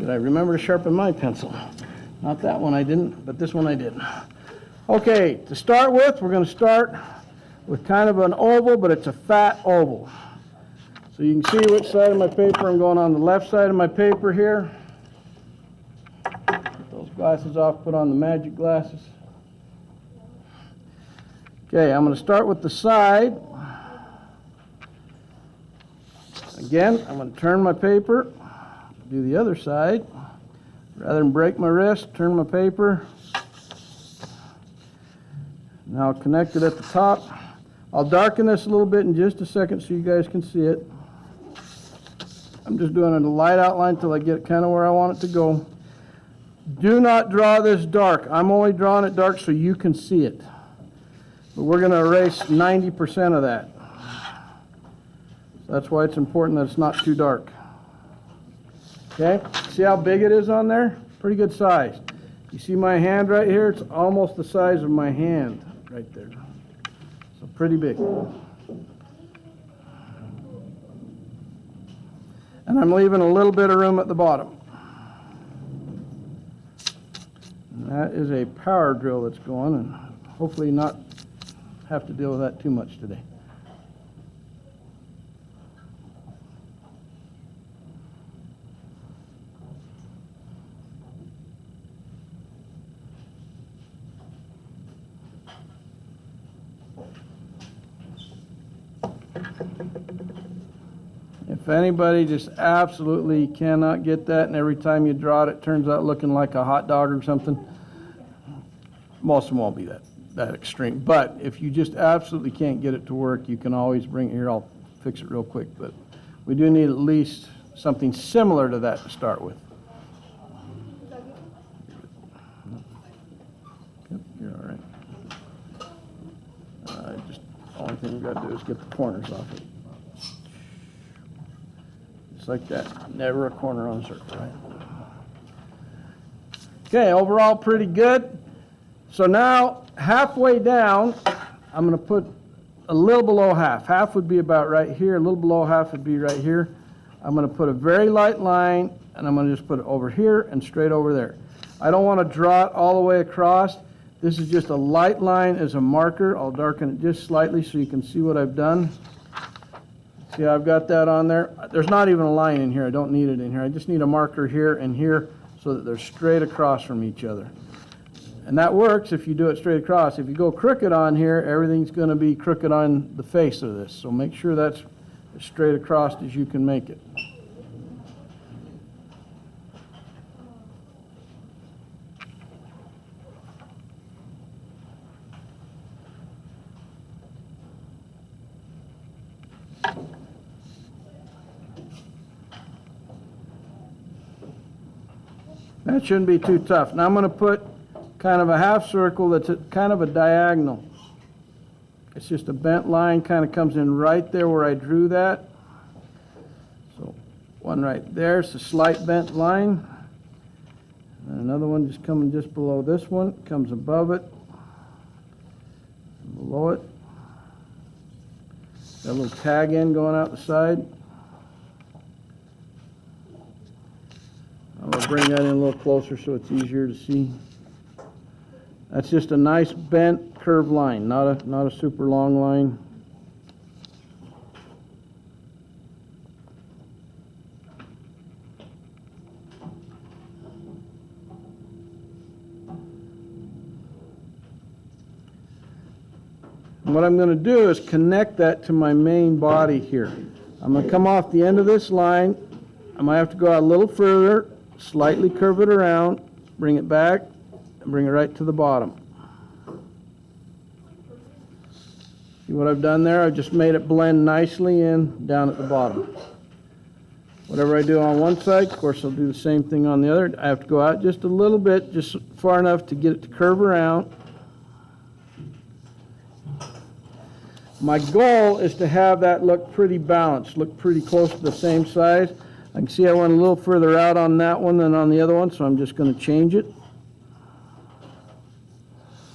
Did I remember to sharpen my pencil? Not that one I didn't, but this one I did. Okay, to start with, we're going to start with kind of an oval, but it's a fat oval. So you can see which side of my paper I'm going on. The left side of my paper here. Get those glasses off, put on the magic glasses. Okay, I'm going to start with the side. Again, I'm going to turn my paper, do the other side. Rather than break my wrist, turn my paper. Now I'll connect it at the top. I'll darken this a little bit in just a second so you guys can see it. I'm just doing a light outline until I get kind of where I want it to go. Do not draw this dark. I'm only drawing it dark so you can see it. But we're going to erase 90% of that. So that's why it's important that it's not too dark. Okay, see how big it is on there? Pretty good size. You see my hand right here? It's almost the size of my hand right there. So pretty big. And I'm leaving a little bit of room at the bottom. And that is a power drill that's going, and hopefully not have to deal with that too much today. If anybody just absolutely cannot get that, and every time you draw it, it turns out looking like a hot dog or something, most of them won't be that extreme. But if you just absolutely can't get it to work, you can always bring it here. I'll fix it real quick. But we do need at least something similar to that to start with. Yep, you're all right. Just the only thing we've got to do is get the corners off it. Just like that. Never a corner on a circle, right? Okay, overall pretty good. So now, halfway down, I'm going to put a little below half. Half would be about right here. A little below half would be right here. I'm going to put a very light line, and I'm going to just put it over here and straight over there. I don't want to draw it all the way across. This is just a light line as a marker. I'll darken it just slightly so you can see what I've done. See, I've got that on there. There's not even a line in here. I don't need it in here. I just need a marker here and here so that they're straight across from each other. And that works if you do it straight across. If you go crooked on here, everything's going to be crooked on the face of this. So make sure that's as straight across as you can make it. That shouldn't be too tough. Now I'm going to put kind of a half circle that's kind of a diagonal. It's just a bent line, kind of comes in right there where I drew that. So one right there, it's a slight bent line. And another one just coming just below this one, comes above it, below it. Got a little tag end going out the side. I'll bring that in a little closer so it's easier to see. That's just a nice bent curved line, not a super long line. And what I'm going to do is connect that to my main body here. I'm going to come off the end of this line. I might have to go out a little further, slightly curve it around, bring it back, and bring it right to the bottom. See what I've done there? I've just made it blend nicely in down at the bottom. Whatever I do on one side, of course I'll do the same thing on the other. I have to go out just a little bit, just far enough to get it to curve around. My goal is to have that look pretty balanced, look pretty close to the same size. I can see I went a little further out on that one than on the other one, so I'm just going to change it.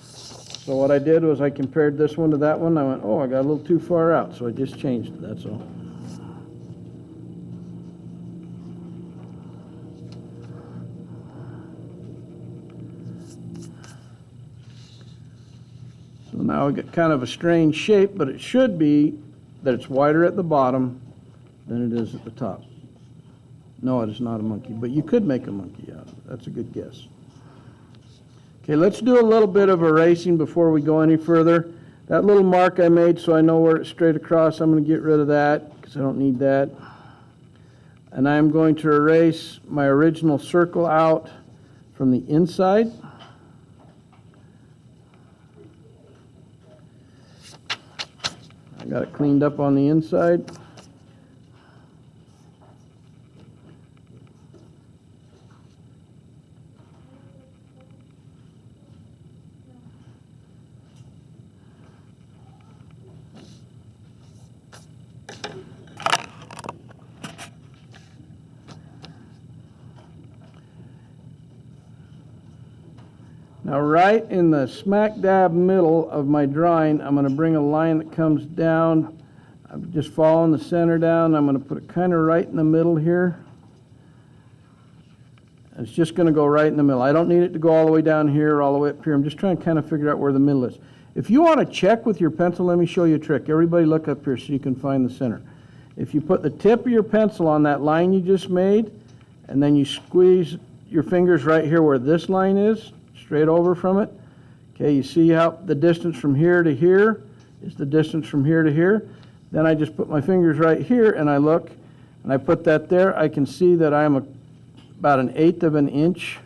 So what I did was I compared this one to that one. I went, oh, I got a little too far out, so I just changed it, that's all. now we get kind of a strange shape, but it should be that it's wider at the bottom than it is at the top. No, it is not a monkey, but you could make a monkey out of it. That's a good guess. Okay, let's do a little bit of erasing before we go any further. That little mark I made so I know where it's straight across, I'm going to get rid of that because I don't need that. And I'm going to erase my original circle out from the inside. I got it cleaned up on the inside. Now right in the smack dab middle of my drawing, I'm going to bring a line that comes down. I'm just following the center down. I'm going to put it kind of right in the middle here. It's just going to go right in the middle. I don't need it to go all the way down here or all the way up here. I'm just trying to kind of figure out where the middle is. If you want to check with your pencil, let me show you a trick. Everybody look up here so you can find the center. If you put the tip of your pencil on that line you just made, and then you squeeze your fingers right here where this line is, straight over from it. Okay, you see how the distance from here to here is the distance from here to here. Then I just put my fingers right here and I look and I put that there. I can see that I'm about 1/8 of an inch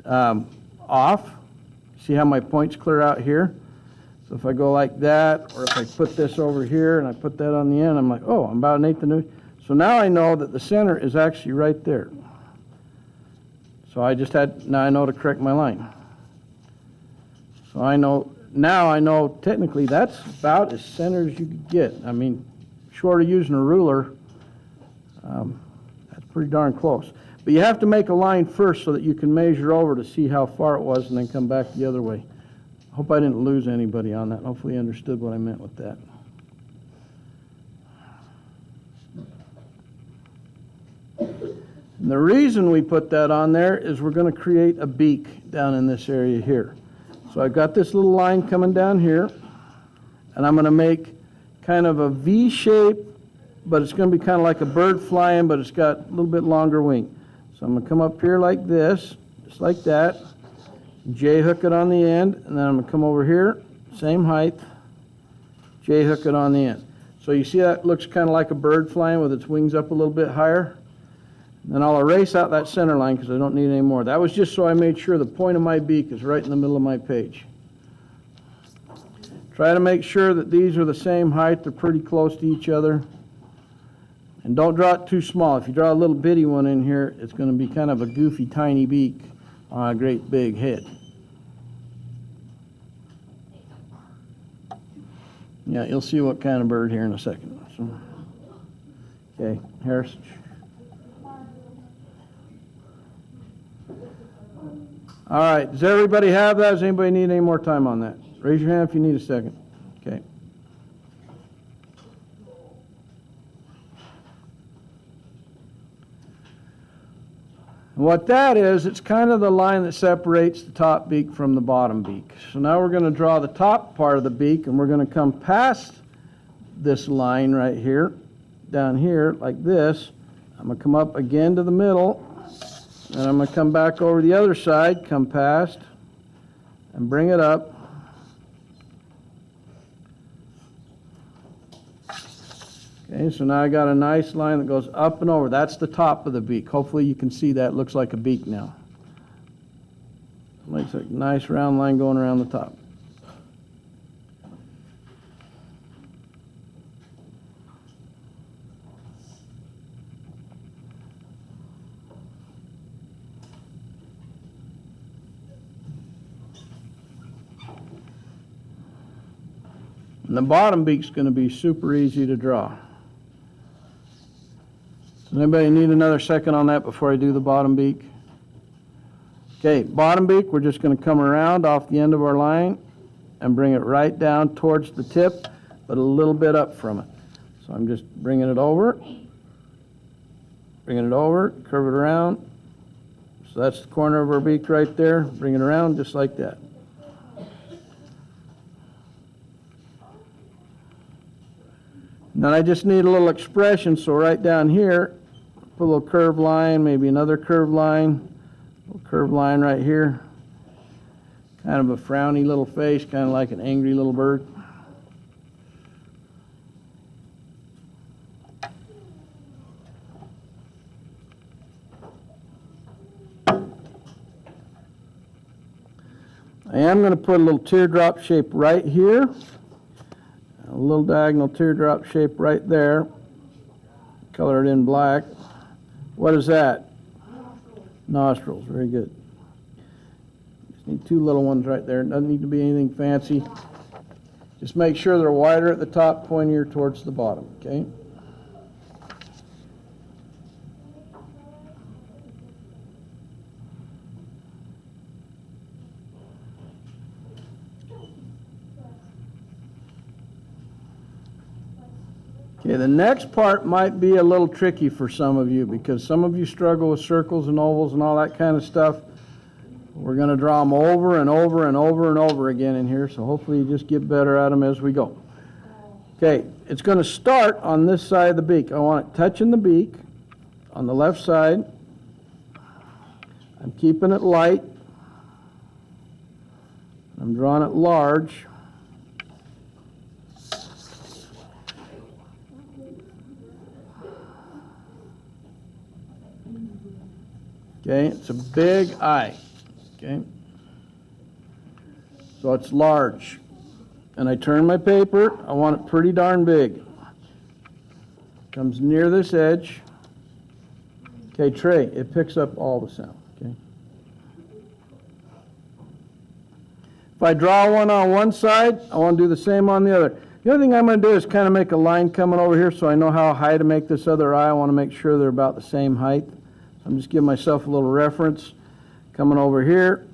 off. See how my point's clear out here? So if I go like that, or if I put this over here and I put that on the end, I'm like, oh, I'm about 1/8 of an inch. So now I know that the center is actually right there. So now I know to correct my line. So now I know technically that's about as center as you could get. I mean, short of using a ruler, that's pretty darn close. But you have to make a line first so that you can measure over to see how far it was and then come back the other way. I hope I didn't lose anybody on that. Hopefully you understood what I meant with that. And the reason we put that on there is we're going to create a beak down in this area here. So I've got this little line coming down here, and I'm going to make kind of a V shape, but it's going to be kind of like a bird flying, but it's got a little bit longer wing. So I'm going to come up here like this, just like that, J hook it on the end, and then I'm going to come over here, same height, J hook it on the end. So you see that looks kind of like a bird flying with its wings up a little bit higher. Then I'll erase out that center line because I don't need any more. That was just so I made sure the point of my beak is right in the middle of my page. Try to make sure that these are the same height. They're pretty close to each other. And don't draw it too small. If you draw a little bitty one in here, it's going to be kind of a goofy, tiny beak on a great big head. Yeah, you'll see what kind of bird here in a second. So, okay, Harris. All right, does everybody have that? Does anybody need any more time on that? Raise your hand if you need a second. Okay. And what that is, it's kind of the line that separates the top beak from the bottom beak. So now we're going to draw the top part of the beak, and we're going to come past this line right here, down here, like this. I'm going to come up again to the middle. And I'm going to come back over the other side, come past, and bring it up. Okay, so now I got a nice line that goes up and over. That's the top of the beak. Hopefully you can see that. It looks like a beak now. Makes a nice round line going around the top. And the bottom beak's going to be super easy to draw. Does anybody need another second on that before I do the bottom beak? Okay, bottom beak, we're just going to come around off the end of our line and bring it right down towards the tip, but a little bit up from it. So I'm just bringing it over, curve it around. So that's the corner of our beak right there. Bring it around just like that. And then I just need a little expression, so right down here, put a little curved line, maybe another curved line, a little curved line right here. Kind of a frowny little face, kind of like an angry little bird. I am going to put a little teardrop shape right here, a little diagonal teardrop shape right there, color it in black. What is that? Nostrils, very good. Just need two little ones right there. It doesn't need to be anything fancy. Just make sure they're wider at the top, pointier towards the bottom, okay? Okay, the next part might be a little tricky for some of you because some of you struggle with circles and ovals and all that kind of stuff. We're going to draw them over and over and over and over again in here, so hopefully you just get better at them as we go. Okay, it's going to start on this side of the beak. I want it touching the beak on the left side. I'm keeping it light. I'm drawing it large. Okay, it's a big eye, okay? So it's large. And I turn my paper, I want it pretty darn big. Comes near this edge. Okay, Trey, it picks up all the sound, okay? If I draw one on one side, I want to do the same on the other. The other thing I'm going to do is kind of make a line coming over here so I know how high to make this other eye. I want to make sure they're about the same height. I'm just giving myself a little reference. Coming over here,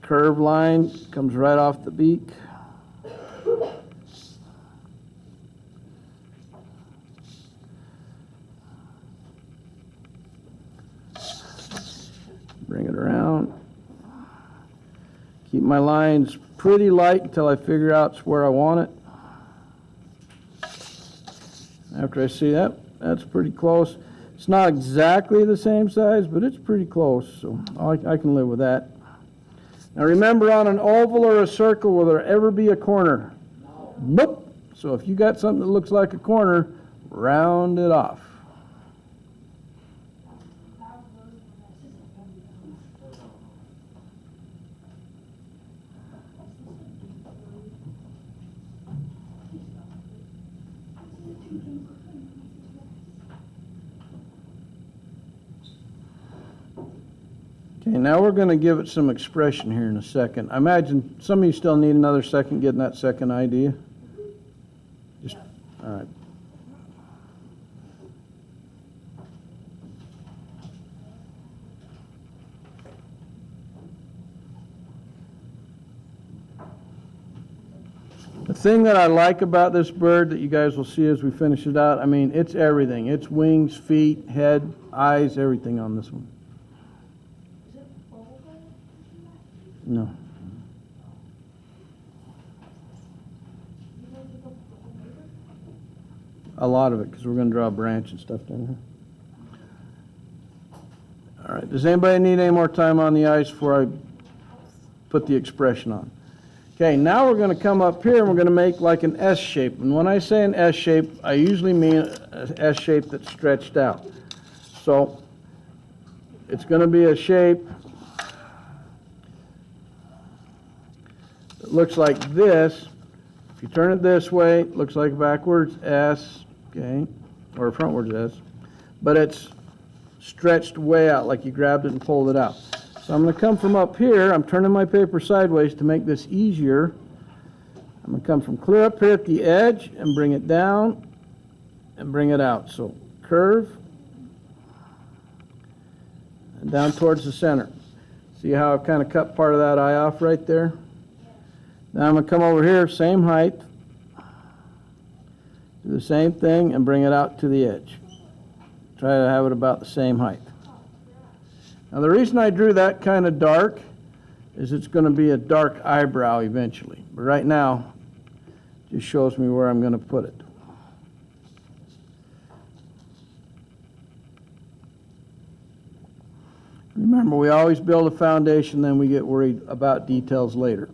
curved line comes right off the beak. Bring it around. Keep my lines pretty light until I figure out where I want it. After I see that, that's pretty close. It's not exactly the same size, but it's pretty close, so I can live with that. Now remember, on an oval or a circle, will there ever be a corner? No. Nope. So if you got something that looks like a corner, round it off. Okay, now we're going to give it some expression here in a second. I imagine some of you still need another second getting that second idea. Just, all right. The thing that I like about this bird that you guys will see as we finish it out, I mean, it's everything. It's wings, feet, head, eyes, everything on this one. No. A lot of it, because we're going to draw a branch and stuff down here. All right. Does anybody need any more time on the eyes before I put the expression on? Okay, now we're going to come up here and we're going to make like an S shape. And when I say an S shape, I usually mean an S shape that's stretched out. So it's going to be a shape that looks like this. If you turn it this way, it looks like backwards S, okay, or frontwards S. But it's stretched way out, like you grabbed it and pulled it out. So I'm going to come from up here. I'm turning my paper sideways to make this easier. I'm going to come from clear up here at the edge and bring it down and bring it out. So curve and down towards the center. See how I've kind of cut part of that eye off right there? Now I'm going to come over here, same height, do the same thing and bring it out to the edge. Try to have it about the same height. Now the reason I drew that kind of dark is it's going to be a dark eyebrow eventually. But right now, it just shows me where I'm going to put it. Remember, we always build a foundation, then we get worried about details later.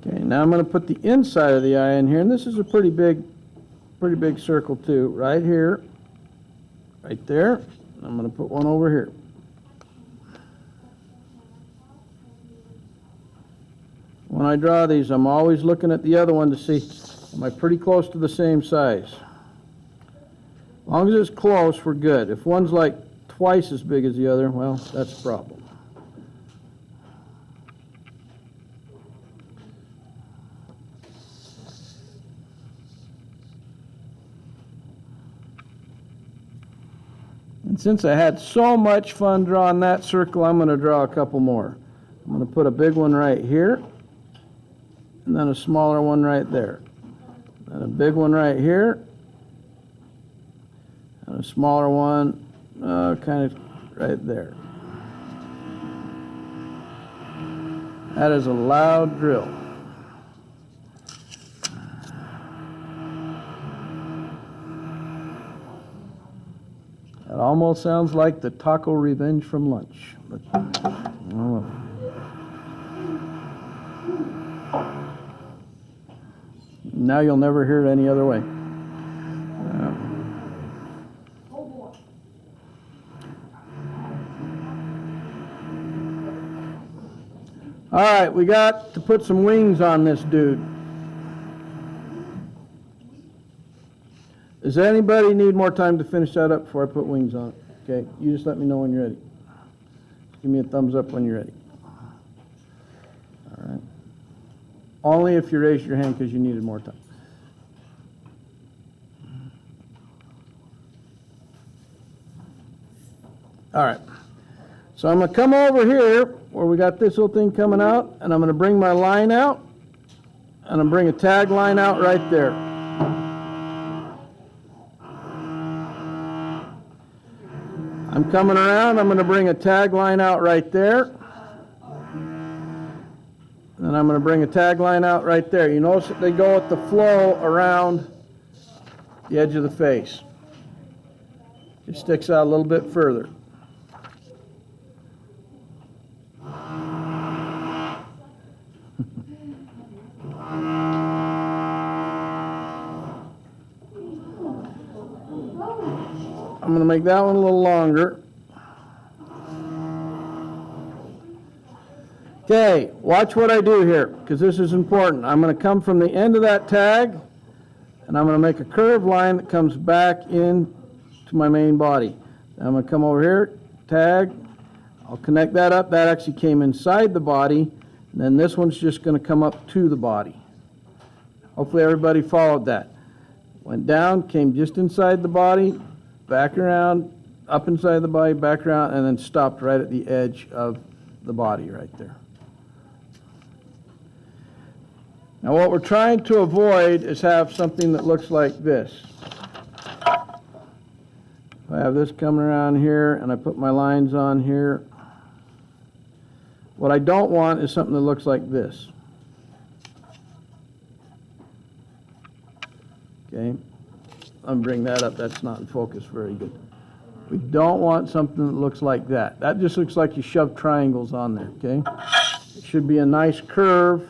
Okay, now I'm going to put the inside of the eye in here, and this is a pretty big circle too. Right here, right there. I'm going to put one over here. When I draw these, I'm always looking at the other one to see, am I pretty close to the same size? As long as it's close, we're good. If one's like twice as big as the other, well, that's a problem. And since I had so much fun drawing that circle, I'm going to draw a couple more. I'm going to put a big one right here, and then a smaller one right there. And a big one right here, and a smaller one kind of right there. That is a loud drill. It almost sounds like the taco revenge from lunch. But, oh. Now you'll never hear it any other way. All right, we got to put some wings on this dude. Does anybody need more time to finish that up before I put wings on it? Okay, you just let me know when you're ready. Give me a thumbs up when you're ready. All right. Only if you raised your hand because you needed more time. All right. So I'm going to come over here where we got this little thing coming out, and I'm going to bring my line out, and I'm going to bring a tag line out right there. I'm coming around, I'm going to bring a tag line out right there. And I'm going to bring a tag line out right there. You notice that they go with the flow around the edge of the face. It sticks out a little bit further. I'm going to make that one a little longer. Okay, watch what I do here, because this is important. I'm going to come from the end of that tag, and I'm going to make a curved line that comes back in to my main body. Then I'm going to come over here, tag, I'll connect that up. That actually came inside the body, and then this one's just going to come up to the body. Hopefully everybody followed that. Went down, came just inside the body, back around, up inside the body, back around, and then stopped right at the edge of the body right there. Now what we're trying to avoid is have something that looks like this. I have this coming around here, and I put my lines on here. What I don't want is something that looks like this. Okay, I'm bring that up. That's not in focus very good. We don't want something that looks like that. That just looks like you shoved triangles on there, okay? It should be a nice curve,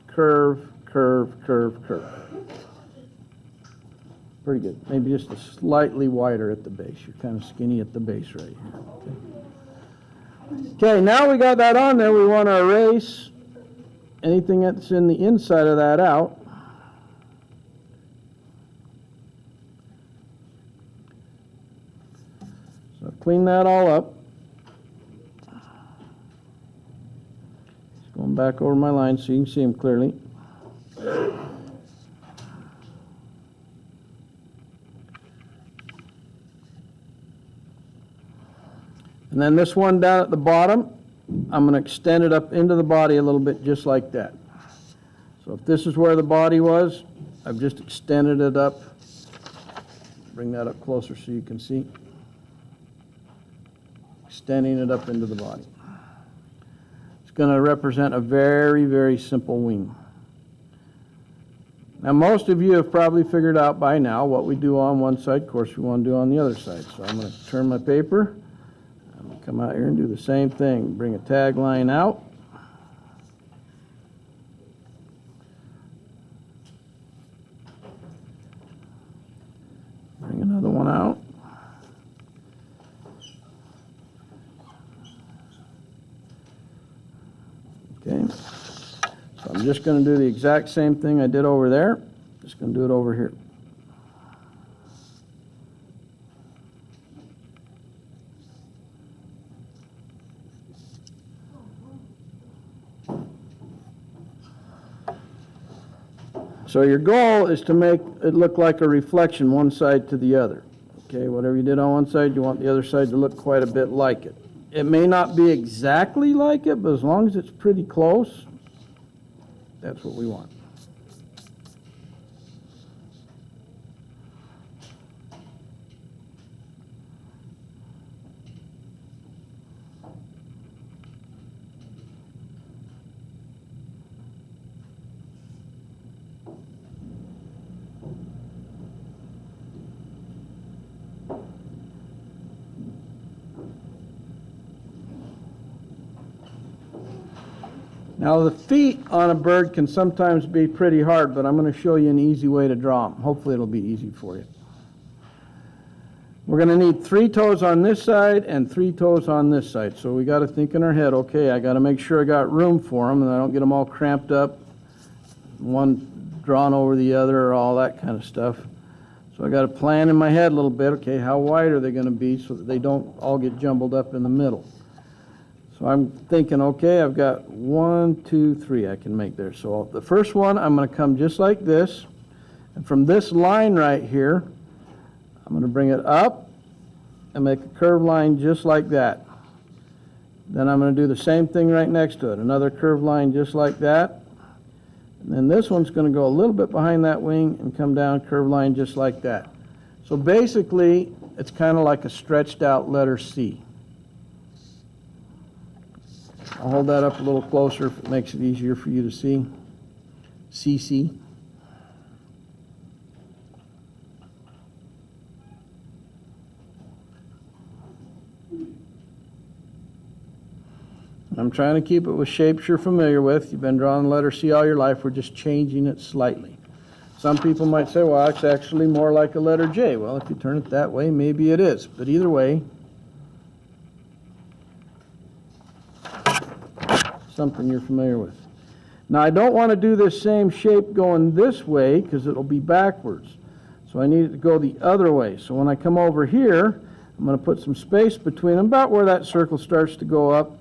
curve, curve, curve, curve. Pretty good. Maybe just a slightly wider at the base. You're kind of skinny at the base right here. Okay, now we got that on there. We want to erase anything that's in the inside of that out. So clean that all up. Going back over my lines so you can see them clearly. And then this one down at the bottom, I'm going to extend it up into the body a little bit just like that. So if this is where the body was, I've just extended it up. Bring that up closer so you can see. Extending it up into the body. It's going to represent a very, very simple wing. Now most of you have probably figured out by now what we do on one side. Of course we want to do on the other side. So I'm going to turn my paper. I'm going to come out here and do the same thing. Bring a tag line out. Bring another one out. Okay. So I'm just going to do the exact same thing I did over there. Just going to do it over here. So your goal is to make it look like a reflection one side to the other. Okay, whatever you did on one side, you want the other side to look quite a bit like it. It may not be exactly like it, but as long as it's pretty close, that's what we want. Now the feet on a bird can sometimes be pretty hard, but I'm going to show you an easy way to draw them. Hopefully it'll be easy for you. We're going to need 3 toes on this side and 3 toes on this side. So we got to think in our head, okay, I got to make sure I got room for them and I don't get them all cramped up, one drawn over the other or all that kind of stuff. So I got to plan in my head a little bit, okay, how wide are they going to be so that they don't all get jumbled up in the middle. So I'm thinking, okay, I've got 1, 2, 3 I can make there. So the first one, I'm going to come just like this. And from this line right here, I'm going to bring it up and make a curved line just like that. Then I'm going to do the same thing right next to it. Another curved line just like that. And then this one's going to go a little bit behind that wing and come down, curved line just like that. So basically, it's kind of like a stretched out letter C. I'll hold that up a little closer if it makes it easier for you to see. CC. I'm trying to keep it with shapes you're familiar with. You've been drawing the letter C all your life. We're just changing it slightly. Some people might say, well, it's actually more like a letter J. Well, if you turn it that way, maybe it is. But either way, something you're familiar with. Now I don't want to do this same shape going this way because it'll be backwards. So I need it to go the other way. So when I come over here, I'm going to put some space between them, about where that circle starts to go up.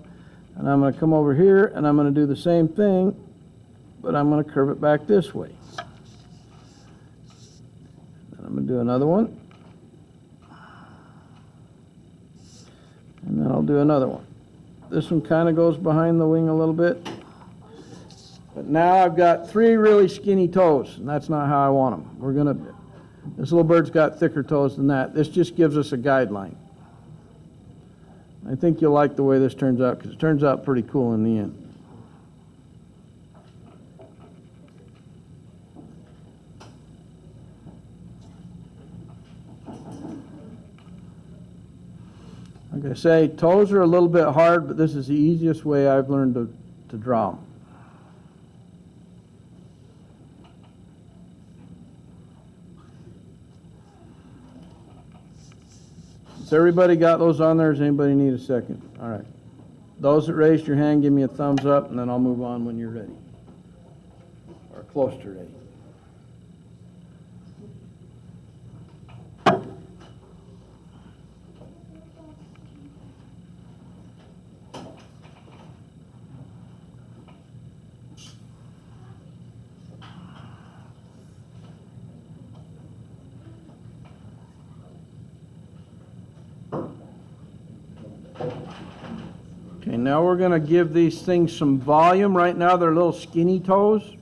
And I'm going to come over here and I'm going to do the same thing, but I'm going to curve it back this way. And I'm going to do another one. And then I'll do another one. This one kind of goes behind the wing a little bit. But now I've got 3 really skinny toes, and that's not how I want them. This little bird's got thicker toes than that. This just gives us a guideline. I think you'll like the way this turns out, because it turns out pretty cool in the end. Like I say, toes are a little bit hard, but this is the easiest way I've learned to draw them. Has everybody got those on there? Does anybody need a second? All right. Those that raised your hand, give me a thumbs up, and then I'll move on when you're ready, or close to ready. Okay, now we're going to give these things some volume. Right now they're little skinny toes.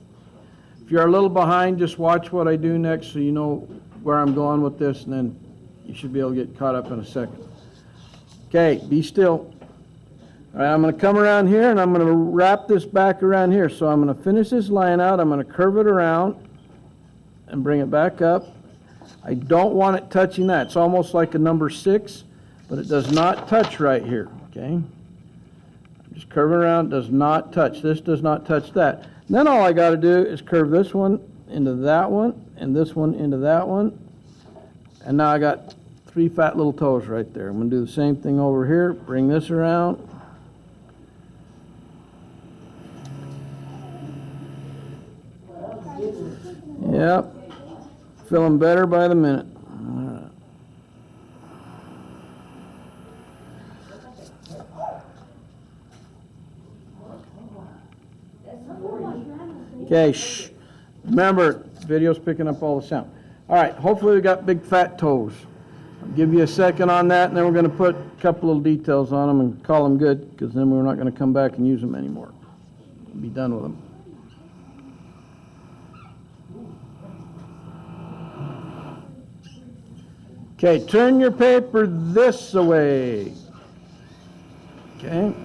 If you're a little behind, just watch what I do next so you know where I'm going with this, and then you should be able to get caught up in a second. Okay, be still. All right, I'm going to come around here and I'm going to wrap this back around here. So I'm going to finish this line out. I'm going to curve it around and bring it back up. I don't want it touching that. It's almost like a number 6, but it does not touch right here. Okay, just curve it around. Does not touch. This does not touch that. And then all I got to do is curve this one into that one and this one into that one. And now I got 3 fat little toes right there. I'm going to do the same thing over here. Bring this around. Yep. Feeling better by the minute. Okay, shh. Remember, video's picking up all the sound. All right, hopefully we got big fat toes. I'll give you a second on that, and then we're going to put a couple little details on them and call them good, because then we're not going to come back and use them anymore. We'll be done with them. Okay, turn your paper this way. Okay.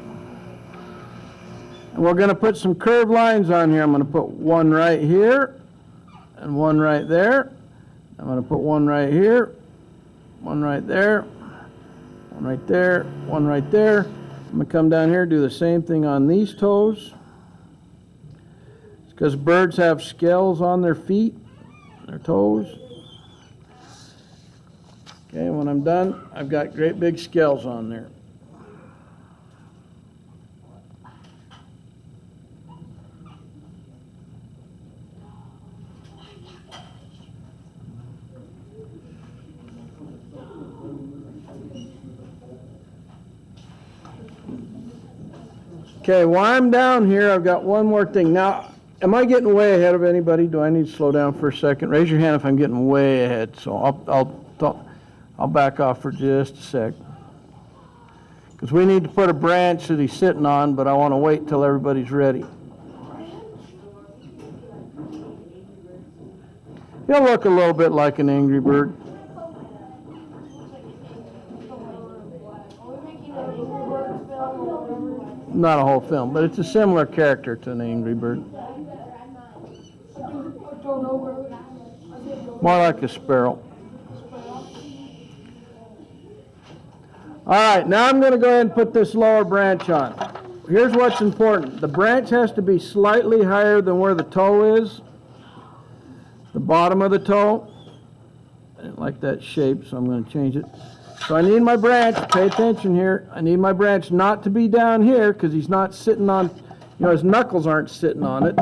And we're going to put some curved lines on here. I'm going to put one right here and one right there. I'm going to put one right here, one right there, one right there, one right there. I'm going to come down here and do the same thing on these toes. It's because birds have scales on their feet, their toes. Okay, when I'm done, I've got great big scales on there. Okay, while I'm down here, I've got one more thing. Now, am I getting way ahead of anybody? Do I need to slow down for a second? Raise your hand if I'm getting way ahead. So I'll back off for just a sec. Because we need to put a branch that he's sitting on, but I want to wait till everybody's ready. He'll look a little bit like an angry bird. Not a whole film, but it's a similar character to an angry bird. More like a sparrow. All right, now I'm going to go ahead and put this lower branch on. Here's what's important. The branch has to be slightly higher than where the toe is, the bottom of the toe. I didn't like that shape, so I'm going to change it. So I need my branch, pay attention here, I need my branch not to be down here because he's not sitting on, his knuckles aren't sitting on it.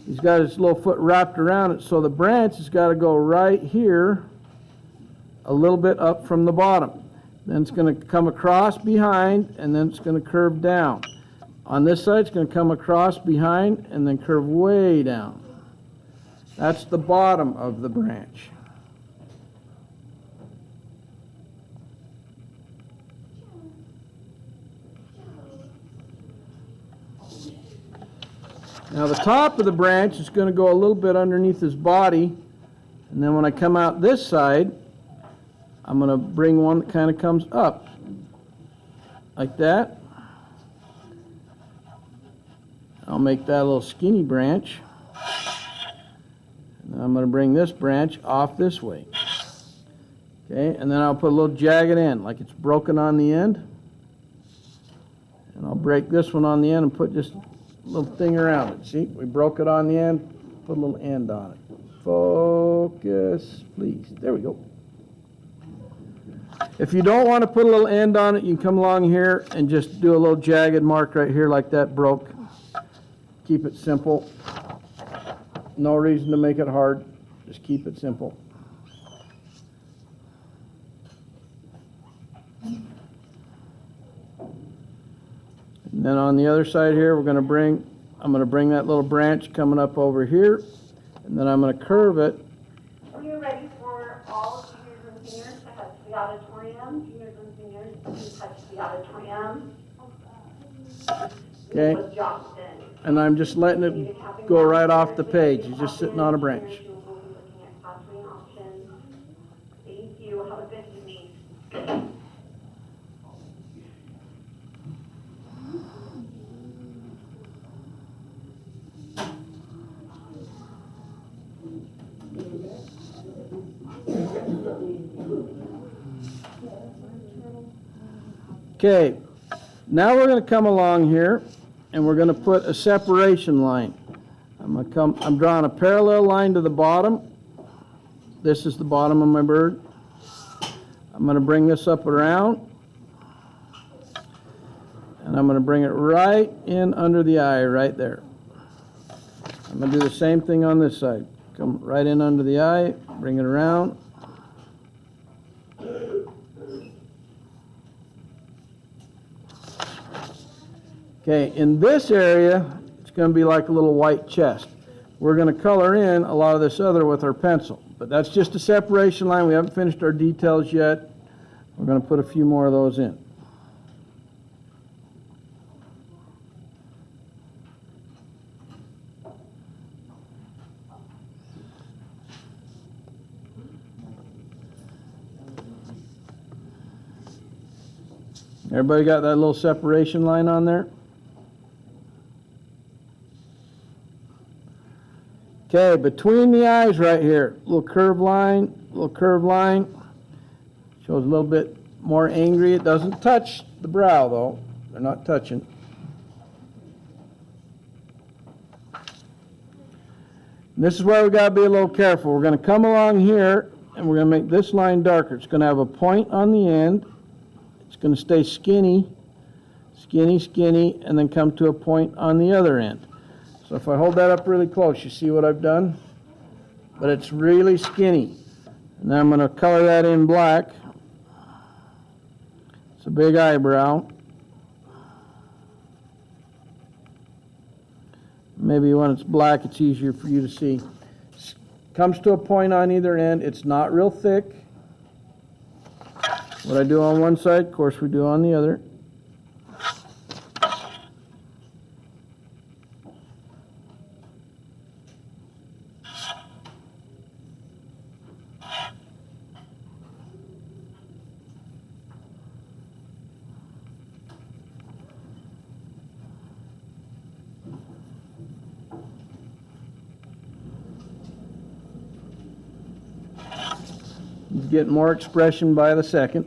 He's got his little foot wrapped around it, so the branch has got to go right here, a little bit up from the bottom. Then it's going to come across behind, and then it's going to curve down. On this side, it's going to come across behind, and then curve way down. That's the bottom of the branch. Now the top of the branch is going to go a little bit underneath his body, and then when I come out this side, I'm going to bring one that kind of comes up, like that. I'll make that a little skinny branch. And I'm going to bring this branch off this way. Okay, and then I'll put a little jagged end, like it's broken on the end. And I'll break this one on the end and put just little thing around it. See, we broke it on the end, put a little end on it. Focus, please. There we go. If you don't want to put a little end on it, you can come along here and just do a little jagged mark right here like that broke. Keep it simple. No reason to make it hard. Just keep it simple. And then on the other side here, I'm going to bring that little branch coming up over here, and then I'm going to curve it. Are you ready for all juniors and seniors to touch the auditorium? Juniors and seniors to touch the auditorium. Okay, was Johnson. and I'm just letting it go right off the page. It's just sitting on a branch. We'll be looking at counseling options. Thank you. Have a good evening. Okay, now we're going to come along here and we're going to put a separation line. I'm drawing a parallel line to the bottom. This is the bottom of my bird. I'm going to bring this up around and I'm going to bring it right in under the eye right there. I'm going to do the same thing on this side. Come right in under the eye, bring it around. Okay, in this area, it's going to be like a little white chest. We're going to color in a lot of this other with our pencil, but that's just a separation line. We haven't finished our details yet. We're going to put a few more of those in. Everybody got that little separation line on there? Okay, between the eyes right here, little curved line, shows a little bit more angry. It doesn't touch the brow though. They're not touching. And this is where we gotta be a little careful. We're gonna come along here and we're gonna make this line darker. It's gonna have a point on the end. It's gonna stay skinny, and then come to a point on the other end. So if I hold that up really close, you see what I've done? But it's really skinny. And then I'm going to color that in black. It's a big eyebrow. Maybe when it's black, it's easier for you to see. Comes to a point on either end. It's not real thick. What I do on one side, of course, we do on the other. He's getting more expression by the second.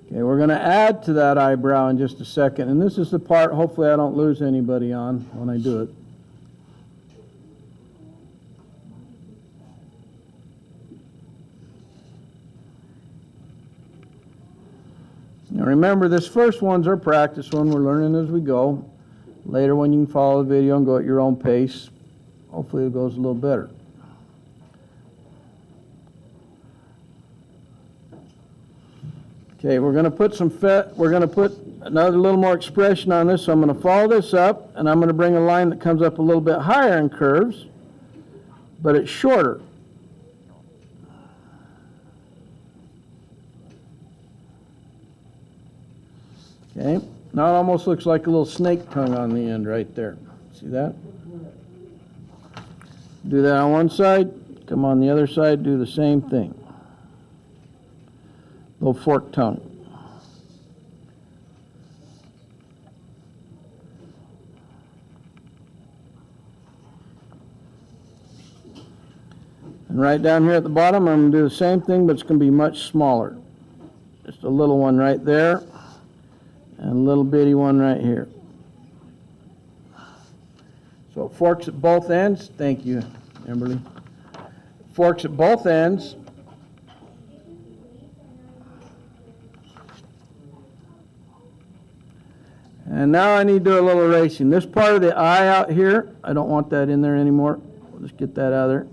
Okay, we're going to add to that eyebrow in just a second, and this is the part hopefully I don't lose anybody on when I do it. Now remember, this first one's our practice one. We're learning as we go. Later when you can follow the video and go at your own pace, hopefully it goes a little better. Okay, we're going to put another little more expression on this, so I'm going to follow this up, and I'm going to bring a line that comes up a little bit higher in curves, but it's shorter. Okay, now it almost looks like a little snake tongue on the end right there. See that? Do that on one side, come on the other side, do the same thing. Little forked tongue. And right down here at the bottom, I'm going to do the same thing, but it's going to be much smaller. Just a little one right there, and a little bitty one right here. So it forks at both ends. Thank you, Amberly. Forks at both ends. And now I need to do a little erasing. This part of the eye out here, I don't want that in there anymore. We'll just get that out of there.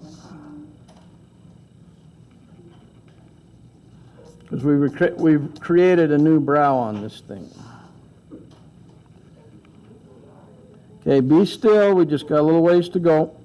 Because we've created a new brow on this thing. Okay, be still. We just got a little ways to go.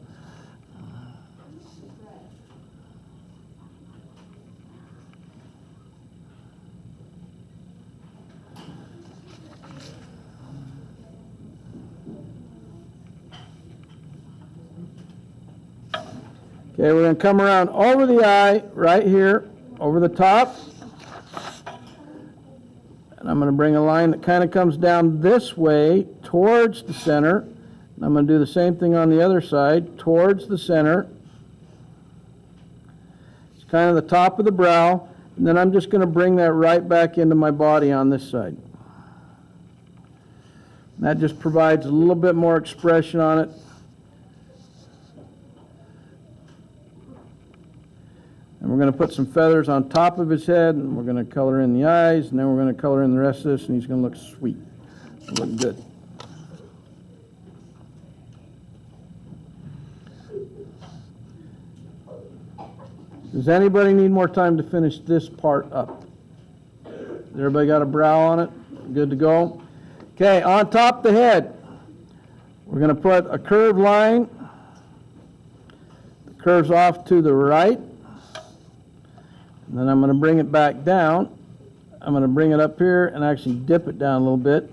Okay, we're going to come around over the eye right here, over the top. And I'm going to bring a line that kind of comes down this way towards the center. And I'm going to do the same thing on the other side, towards the center. It's kind of the top of the brow. And then I'm just going to bring that right back into my body on this side. And that just provides a little bit more expression on it. And we're going to put some feathers on top of his head, and we're going to color in the eyes, and then we're going to color in the rest of this, and he's going to look sweet. Look good. Does anybody need more time to finish this part up? Everybody got a brow on it? Good to go? Okay, on top of the head, we're going to put a curved line. It curves off to the right. And then I'm going to bring it back down. I'm going to bring it up here and actually dip it down a little bit.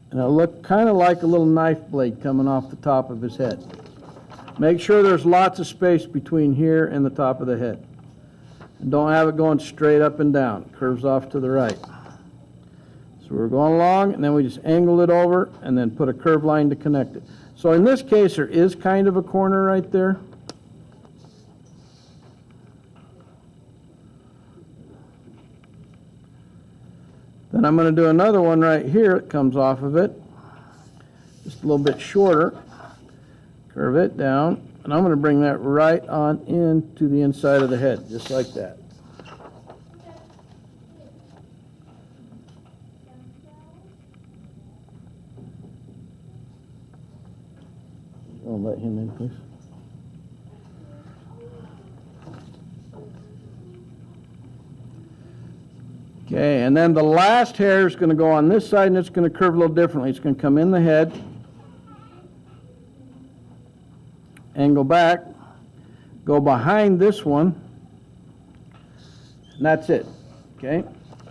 And it'll look kind of like a little knife blade coming off the top of his head. Make sure there's lots of space between here and the top of the head. And don't have it going straight up and down. It curves off to the right. So we're going along, and then we just angle it over and then put a curved line to connect it. So in this case, there is kind of a corner right there. Then I'm going to do another one right here. It comes off of it, just a little bit shorter. Curve it down, and I'm going to bring that right on into the inside of the head, just like that. I'll let him in, please. Okay, and then the last hair is going to go on this side, and it's going to curve a little differently. It's going to come in the head, angle back, go behind this one, and that's it. Okay,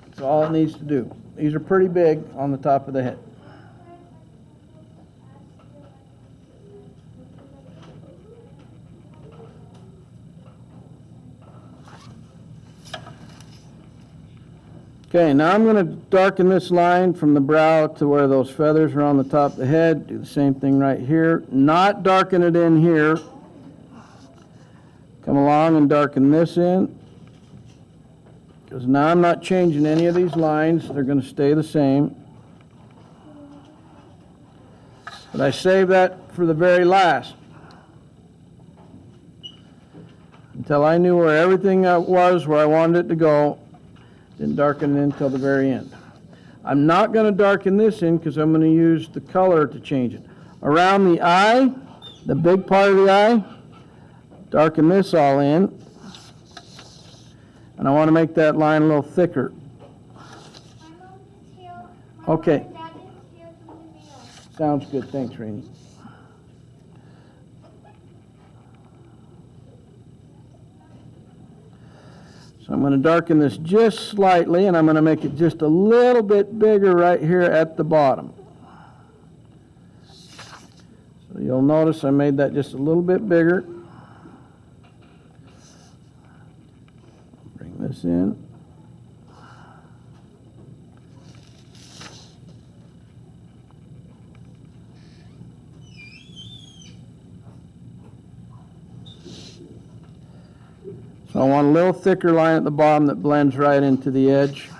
that's all it needs to do. These are pretty big on the top of the head. Okay, now I'm going to darken this line from the brow to where those feathers are on the top of the head. Do the same thing right here. Not darken it in here. Come along and darken this in. Because now I'm not changing any of these lines. They're going to stay the same. But I saved that for the very last. Until I knew where everything was, where I wanted it to go. Didn't darken it until the very end. I'm not going to darken this in because I'm going to use the color to change it. Around the eye, the big part of the eye, darken this all in. And I want to make that line a little thicker. Okay. Sounds good. Thanks, Rainey. So I'm going to darken this just slightly, and I'm going to make it just a little bit bigger right here at the bottom. So you'll notice I made that just a little bit bigger. Bring this in. So I want a little thicker line at the bottom that blends right into the edge.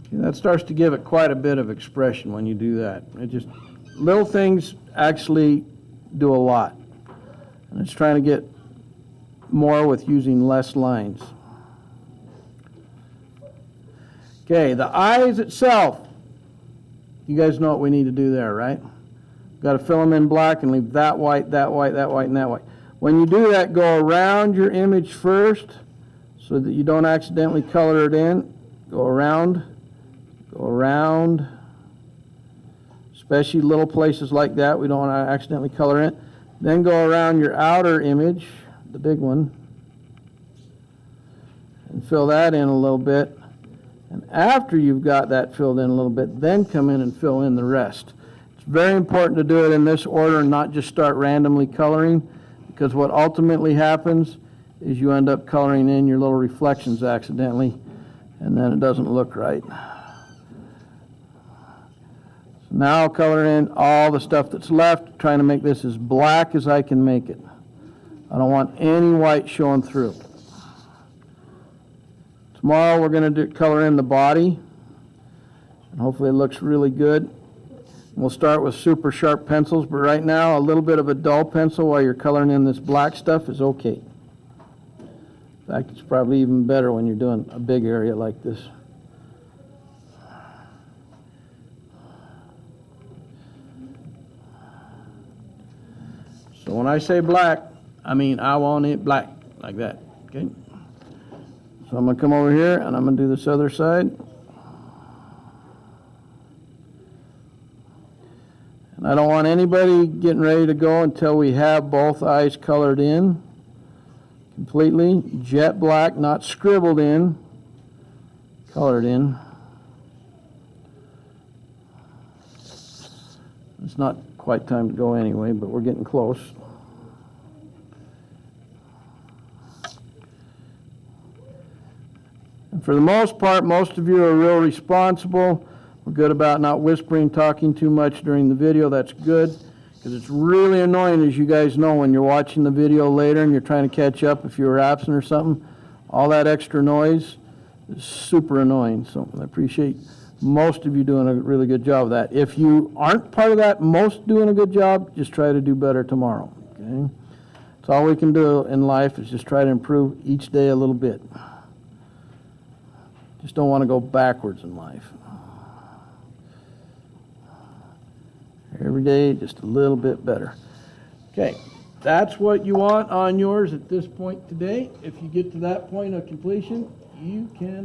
Okay, that starts to give it quite a bit of expression when you do that. It just, little things actually do a lot. And it's trying to get more with using less lines. Okay, the eyes itself, you guys know what we need to do there, right? We've got to fill them in black and leave that white, that white, that white, and that white. When you do that, go around your image first so that you don't accidentally color it in. Go around, especially little places like that. We don't want to accidentally color it. Then go around your outer image, the big one, and fill that in a little bit. And after you've got that filled in a little bit, then come in and fill in the rest. It's very important to do it in this order and not just start randomly coloring, because what ultimately happens is you end up coloring in your little reflections accidentally, and then it doesn't look right. So now I'll color in all the stuff that's left, trying to make this as black as I can make it. I don't want any white showing through. Tomorrow we're going to color in the body, and hopefully it looks really good. We'll start with super sharp pencils, but right now a little bit of a dull pencil while you're coloring in this black stuff is okay. In fact, it's probably even better when you're doing a big area like this. So when I say black, I mean I want it black, like that, okay? So I'm going to come over here and I'm going to do this other side. And I don't want anybody getting ready to go until we have both eyes colored in completely. Jet black, not scribbled in, colored in. It's not quite time to go anyway, but we're getting close. And for the most part, most of you are real responsible. We're good about not whispering, talking too much during the video. That's good, because it's really annoying, as you guys know, when you're watching the video later and you're trying to catch up if you were absent or something. All that extra noise is super annoying. So I appreciate most of you doing a really good job of that. If you aren't part of that, most doing a good job, just try to do better tomorrow. Okay? That's all we can do in life, is just try to improve each day a little bit. Just don't want to go backwards in life. Every day, just a little bit better. Okay, that's what you want on yours at this point today. If you get to that point of completion, you can